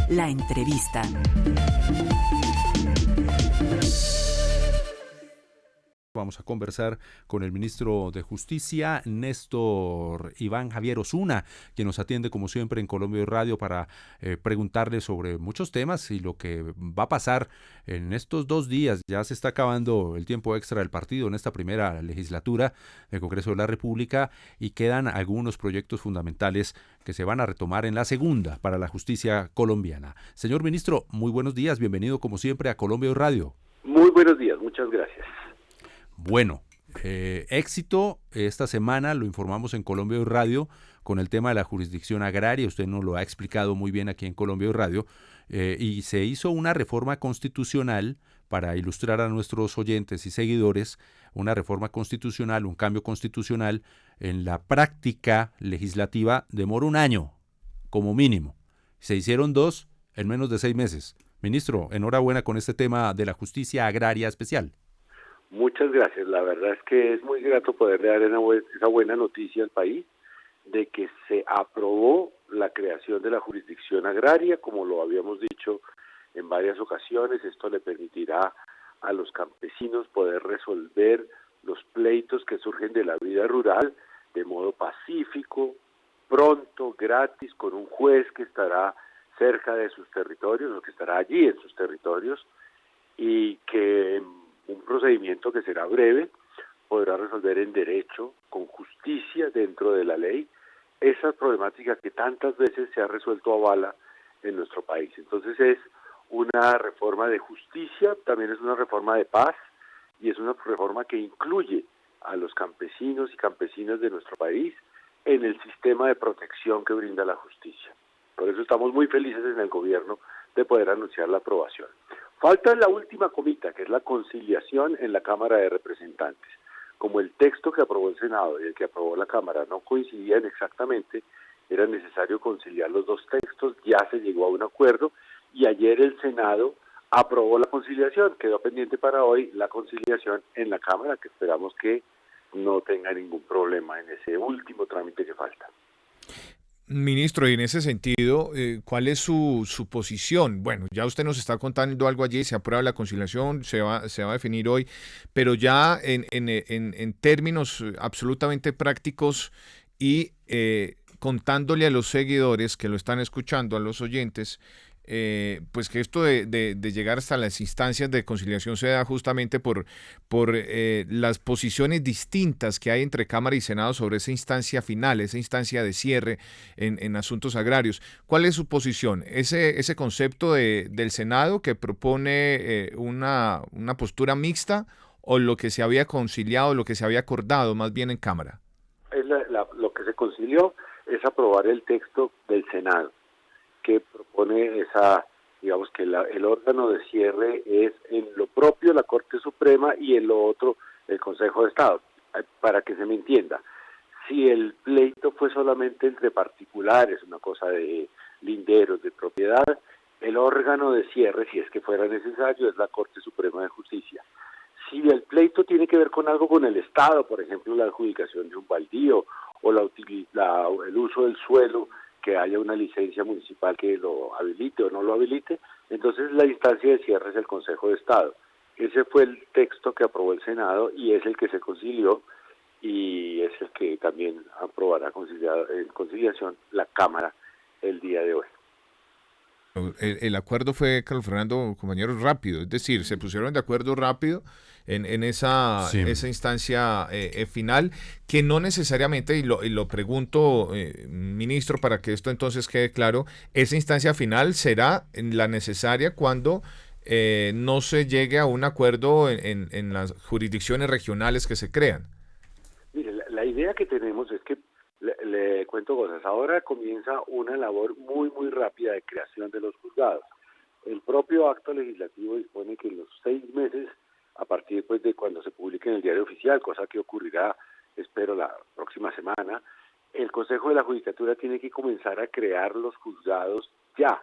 La entrevista. Vamos a conversar con el ministro de Justicia, Néstor Iván Javier Osuna, quien nos atiende como siempre en Colombia Radio para preguntarle sobre muchos temas y lo que va a pasar en estos 2 días. Ya se está acabando el tiempo extra del partido en esta primera legislatura del Congreso de la República y quedan algunos proyectos fundamentales que se van a retomar en la segunda para la justicia colombiana. Señor ministro, muy buenos días, bienvenido como siempre a Colombia Radio. Muy buenos días, muchas gracias. Bueno, éxito esta semana, lo informamos en Colombia Radio con el tema de la jurisdicción agraria, usted nos lo ha explicado muy bien aquí en Colombia Radio, y se hizo una reforma constitucional para ilustrar a nuestros oyentes y seguidores, una reforma constitucional, un cambio constitucional en la práctica legislativa demora 1 año, como mínimo. Se hicieron 2 en menos de 6 meses. Ministro, enhorabuena con este tema de la justicia agraria especial. Muchas gracias. La verdad es que es muy grato poderle dar esa buena noticia al país de que se aprobó la creación de la jurisdicción agraria, como lo habíamos dicho en varias ocasiones. Esto le permitirá a los campesinos poder resolver los pleitos que surgen de la vida rural de modo pacífico, pronto, gratis, con un juez que estará cerca de sus territorios o que estará allí en sus territorios y que un procedimiento que será breve, podrá resolver en derecho, con justicia dentro de la ley, esa problemática que tantas veces se ha resuelto a bala en nuestro país. Entonces es una reforma de justicia, también es una reforma de paz y es una reforma que incluye a los campesinos y campesinas de nuestro país en el sistema de protección que brinda la justicia. Por eso estamos muy felices en el gobierno de poder anunciar la aprobación. Falta la última comita, que es la conciliación en la Cámara de Representantes. Como el texto que aprobó el Senado y el que aprobó la Cámara no coincidían exactamente, era necesario conciliar los 2 textos, ya se llegó a un acuerdo y ayer el Senado aprobó la conciliación. Quedó pendiente para hoy la conciliación en la Cámara, que esperamos que no tenga ningún problema en ese último trámite que falta. Ministro, y en ese sentido, ¿cuál es su posición? Bueno, ya usted nos está contando algo allí, se aprueba la conciliación, se va a definir hoy, pero ya en términos absolutamente prácticos y contándole a los seguidores que lo están escuchando, a los oyentes, pues que esto de llegar hasta las instancias de conciliación se da justamente por las posiciones distintas que hay entre Cámara y Senado sobre esa instancia final, esa instancia de cierre en asuntos agrarios. ¿Cuál es su posición? Ese concepto del Senado que propone una postura mixta o lo que se había conciliado, lo que se había acordado más bien en Cámara? Lo que se concilió es aprobar el texto del Senado, que propone digamos que el órgano de cierre es en lo propio la Corte Suprema y en lo otro el Consejo de Estado. Para que se me entienda, si el pleito fue solamente entre particulares, una cosa de linderos, de propiedad, el órgano de cierre, si es que fuera necesario, es la Corte Suprema de Justicia. Si el pleito tiene que ver con algo con el Estado, por ejemplo, la adjudicación de un baldío o el uso del suelo, que haya una licencia municipal que lo habilite o no lo habilite, entonces la instancia de cierre es el Consejo de Estado. Ese fue el texto que aprobó el Senado y es el que se concilió y es el que también aprobará en conciliación la Cámara el día de hoy. El acuerdo fue, Carlos Fernando, compañeros, rápido, es decir, se pusieron de acuerdo rápido en esa instancia final, que no necesariamente, y lo pregunto, ministro, para que esto entonces quede claro, esa instancia final será la necesaria cuando no se llegue a un acuerdo en las jurisdicciones regionales que se crean. Mire, la idea que tenemos es que le cuento cosas. Ahora comienza una labor muy, muy rápida de creación de los juzgados. El propio acto legislativo dispone que en los 6 meses, a partir pues, de cuando se publique en el diario oficial, cosa que ocurrirá, espero, la próxima semana, el Consejo de la Judicatura tiene que comenzar a crear los juzgados ya.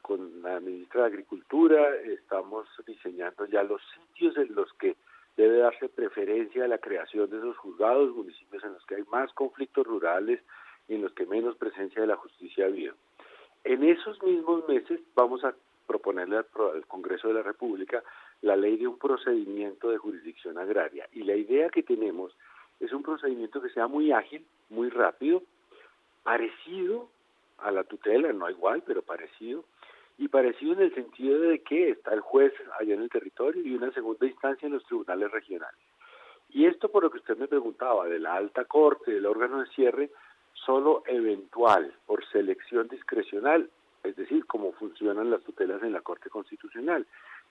Con la ministra de Agricultura estamos diseñando ya los sitios en los que debe darse preferencia a la creación de esos juzgados, municipios en los que hay más conflictos rurales y en los que menos presencia de la justicia ha habido. En esos mismos meses vamos a proponerle al Congreso de la República la ley de un procedimiento de jurisdicción agraria. Y la idea que tenemos es un procedimiento que sea muy ágil, muy rápido, parecido a la tutela, no igual, pero parecido, y parecido en el sentido de que está el juez allá en el territorio y una segunda instancia en los tribunales regionales. Y esto, por lo que usted me preguntaba, de la alta corte, del órgano de cierre, solo eventual, por selección discrecional, es decir, como funcionan las tutelas en la Corte Constitucional.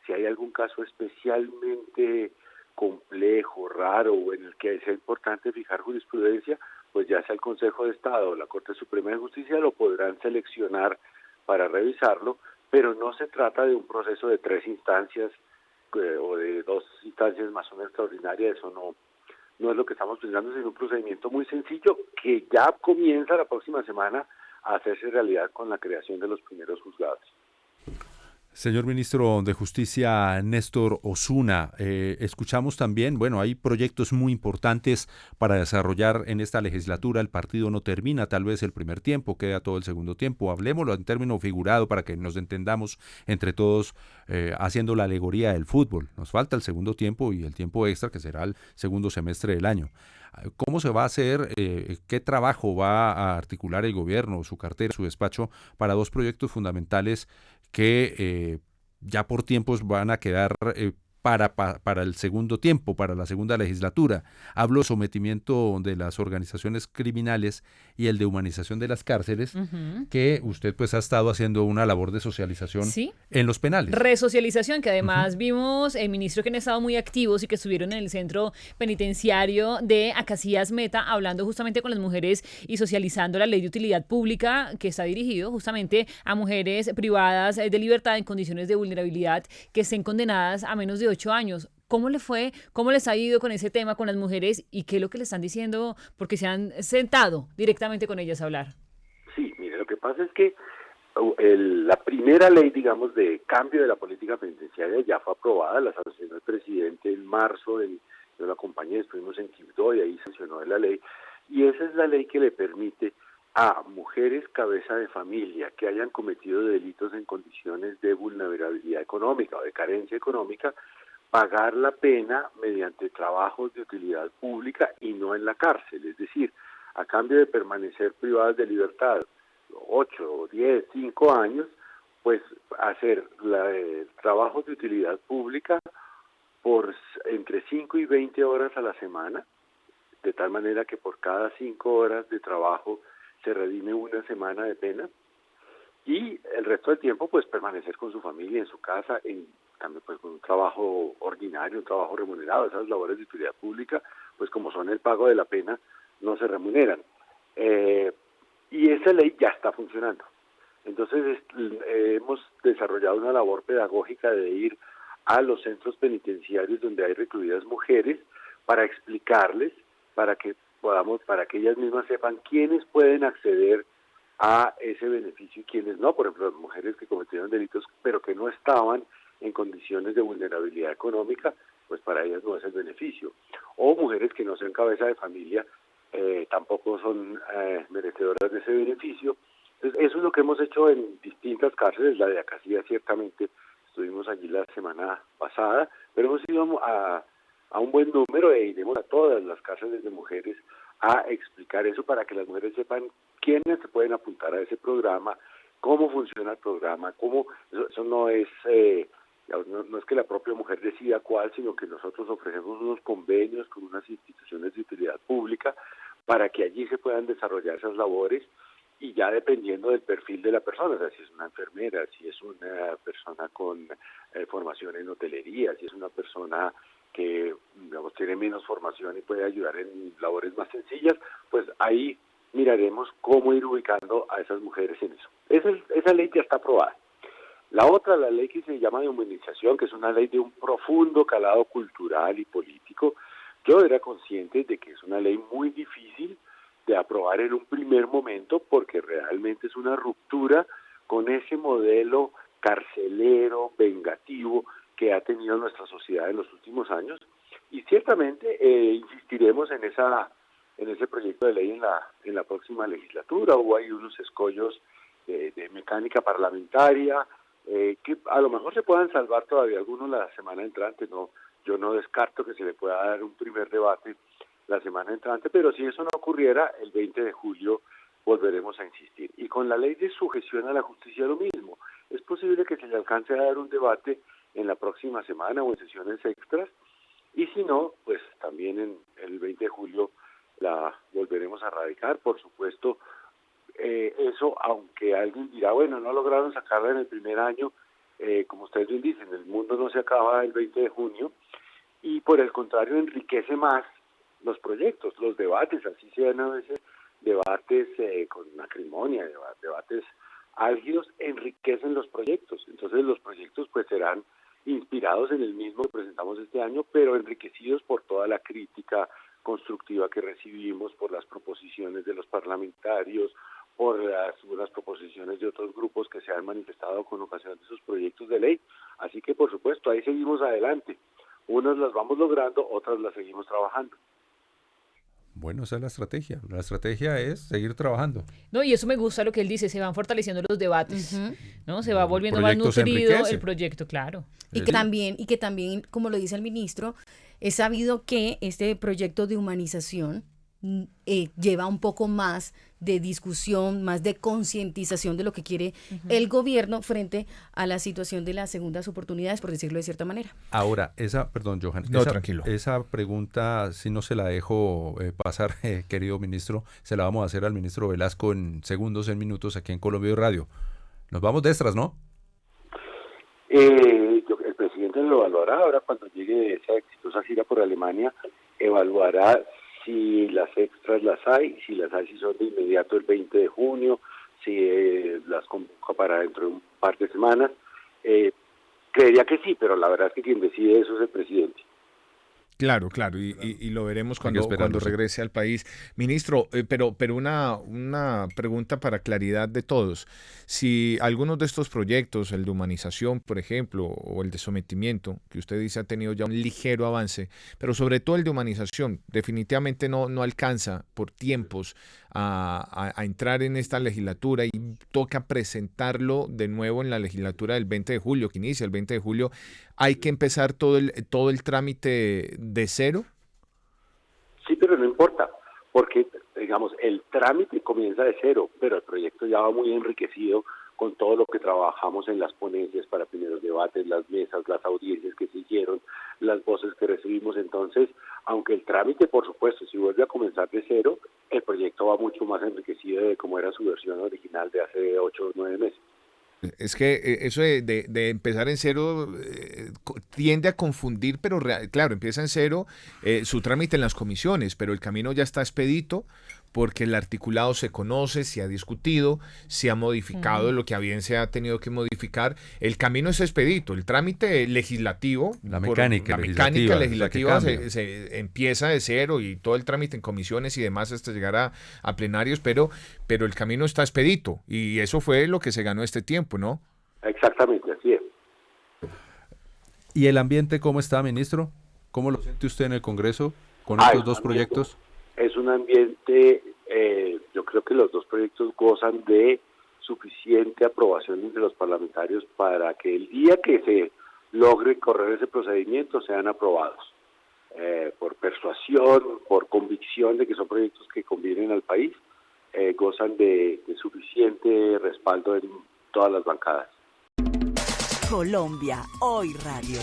Si hay algún caso especialmente complejo, raro, o en el que sea importante fijar jurisprudencia, pues ya sea el Consejo de Estado o la Corte Suprema de Justicia lo podrán seleccionar para revisarlo, pero no se trata de un proceso de 3 instancias o de 2 instancias más una extraordinaria. Eso no es lo que estamos pensando, sino un procedimiento muy sencillo que ya comienza la próxima semana a hacerse realidad con la creación de los primeros juzgados. Señor ministro de Justicia Néstor Osuna, escuchamos también, bueno, hay proyectos muy importantes para desarrollar en esta legislatura. El partido no termina tal vez el primer tiempo, queda todo el segundo tiempo. Hablemoslo en término figurado para que nos entendamos entre todos, haciendo la alegoría del fútbol. Nos falta el segundo tiempo y el tiempo extra, que será el segundo semestre del año. ¿Cómo se va a hacer? ¿Qué trabajo va a articular el gobierno, su cartera, su despacho, para 2 proyectos fundamentales que ya por tiempos van a quedar para el segundo tiempo, para la segunda legislatura? Hablo de sometimiento de las organizaciones criminales y el de humanización de las cárceles, que usted pues ha estado haciendo una labor de socialización Sí, en los penales. resocialización, que además vimos ministros que han estado muy activos y que estuvieron en el centro penitenciario de Acacías Meta hablando justamente con las mujeres y socializando la ley de utilidad pública que está dirigido justamente a mujeres privadas de libertad en condiciones de vulnerabilidad que estén condenadas a menos de 8 años. ¿Cómo le fue? ¿Cómo les ha ido con ese tema, con las mujeres? ¿Y qué es lo que le están diciendo? Porque se han sentado directamente con ellas a hablar. Sí, mire, lo que pasa es que la primera ley, digamos, de cambio de la política penitenciaria ya fue aprobada, la sancionó el presidente en marzo, yo la acompañé, estuvimos en Quibdó y ahí sancionó la ley, y esa es la ley que le permite a mujeres cabeza de familia que hayan cometido delitos en condiciones de vulnerabilidad económica o de carencia económica, pagar la pena mediante trabajos de utilidad pública y no en la cárcel, es decir, a cambio de permanecer privadas de libertad 8, 10, 5 años, pues hacer trabajos de utilidad pública por entre 5 y 20 horas a la semana, de tal manera que por cada 5 horas de trabajo se redime una semana de pena, y el resto del tiempo pues permanecer con su familia en su casa, también pues con un trabajo ordinario, un trabajo remunerado. Esas labores de utilidad pública, pues como son el pago de la pena, no se remuneran. Y esa ley ya está funcionando. Entonces hemos desarrollado una labor pedagógica de ir a los centros penitenciarios donde hay recluidas mujeres para explicarles, para que ellas mismas sepan quiénes pueden acceder a ese beneficio y quiénes no. Por ejemplo, las mujeres que cometieron delitos pero que no estaban en condiciones de vulnerabilidad económica, pues para ellas no es el beneficio. O mujeres que no sean cabeza de familia, tampoco son merecedoras de ese beneficio. Entonces, eso es lo que hemos hecho en distintas cárceles. La de Acacías ciertamente estuvimos allí la semana pasada, pero hemos ido a un buen número e iremos a todas las cárceles de mujeres a explicar eso para que las mujeres sepan quiénes se pueden apuntar a ese programa, cómo funciona el programa, eso no es que la propia mujer decida cuál, sino que nosotros ofrecemos unos convenios con unas instituciones de utilidad pública para que allí se puedan desarrollar esas labores, y ya dependiendo del perfil de la persona, o sea, si es una enfermera, si es una persona con formación en hotelería, si es una persona que, digamos, tiene menos formación y puede ayudar en labores más sencillas, pues ahí miraremos cómo ir ubicando a esas mujeres en eso. Esa ley ya está aprobada. La otra, la ley que se llama de humanización, que es una ley de un profundo calado cultural y político, yo era consciente de que es una ley muy difícil de aprobar en un primer momento porque realmente es una ruptura con ese modelo carcelero, vengativo que ha tenido nuestra sociedad en los últimos años, y ciertamente insistiremos en ese proyecto de ley en la próxima legislatura. Hubo ahí unos escollos de mecánica parlamentaria, que a lo mejor se puedan salvar todavía algunos la semana entrante. No, yo no descarto que se le pueda dar un primer debate la semana entrante, pero si eso no ocurriera, el 20 de julio volveremos a insistir. Y con la ley de sujeción a la justicia lo mismo. Es posible que se le alcance a dar un debate en la próxima semana o en sesiones extras, y si no, pues también en el 20 de julio la volveremos a radicar. Por supuesto, eso, aunque alguien dirá, bueno, no lograron sacarla en el primer año, como ustedes bien dicen, el mundo no se acaba el 20 de junio, y por el contrario enriquece más los proyectos, los debates, así sean a veces debates con acrimonia, debates álgidos, enriquecen los proyectos. Entonces los proyectos pues serán inspirados en el mismo que presentamos este año, pero enriquecidos por toda la crítica constructiva que recibimos, por las proposiciones de los parlamentarios, por las proposiciones de otros grupos que se han manifestado con ocasión de sus proyectos de ley. Así que, por supuesto, ahí seguimos adelante. Unas las vamos logrando, otras las seguimos trabajando. Bueno, esa es la estrategia. La estrategia es seguir trabajando. No, y eso me gusta lo que él dice, se van fortaleciendo los debates, ¿no? Se va El volviendo más proyecto se nutrido enriquece. el proyecto, claro. Y que también, como lo dice el ministro, es sabido que este proyecto de humanización lleva un poco más de discusión, más de concientización de lo que quiere el gobierno frente a la situación de las segundas oportunidades, por decirlo de cierta manera. Ahora, perdón, Johan, No, tranquilo. Esa pregunta, si no se la dejo pasar, querido ministro, se la vamos a hacer al ministro Velasco en segundos, en minutos, aquí en Colombia Radio. Nos vamos de extras, ¿no? El presidente lo evaluará ahora cuando llegue esa exitosa gira por Alemania, evaluará si las extras las hay, si las hay, si son de inmediato el 20 de junio, si las convoca para dentro de un par de semanas. Creería que sí, pero la verdad es que quien decide eso es el presidente. Claro, y lo veremos cuando sí. regrese al país. Ministro, pero una pregunta para claridad de todos. Si algunos de estos proyectos, el de humanización, por ejemplo, o el de sometimiento, que usted dice ha tenido ya un ligero avance, pero sobre todo el de humanización, definitivamente no alcanza por tiempos a entrar en esta legislatura y toca presentarlo de nuevo en la legislatura del 20 de julio, que inicia el 20 de julio, ¿hay que empezar todo el trámite de cero? Sí, pero no importa, porque, digamos, el trámite comienza de cero, pero el proyecto ya va muy enriquecido con todo lo que trabajamos en las ponencias para primeros debates, las mesas, las audiencias que se hicieron, las voces que recibimos. Entonces, aunque el trámite, por supuesto, si vuelve a comenzar de cero, el proyecto va mucho más enriquecido de cómo era su versión original de hace 8 o 9 meses. Es que eso de empezar en cero tiende a confundir, pero claro, empieza en cero su trámite en las comisiones, pero el camino ya está expedito porque el articulado se conoce, se ha discutido, se ha modificado lo que a bien se ha tenido que modificar. El camino es expedito, el trámite legislativo, la mecánica legislativa se empieza de cero y todo el trámite en comisiones y demás hasta llegar a plenarios, pero el camino está expedito y eso fue lo que se ganó este tiempo, ¿no? Exactamente, así es. ¿Y el ambiente cómo está, ministro? ¿Cómo lo siente usted en el Congreso con estos dos proyectos? Es un ambiente, yo creo que los dos proyectos gozan de suficiente aprobación entre los parlamentarios para que el día que se logre correr ese procedimiento sean aprobados. Por persuasión, por convicción de que son proyectos que convienen al país, gozan de suficiente respaldo en todas las bancadas. Colombia Hoy Radio.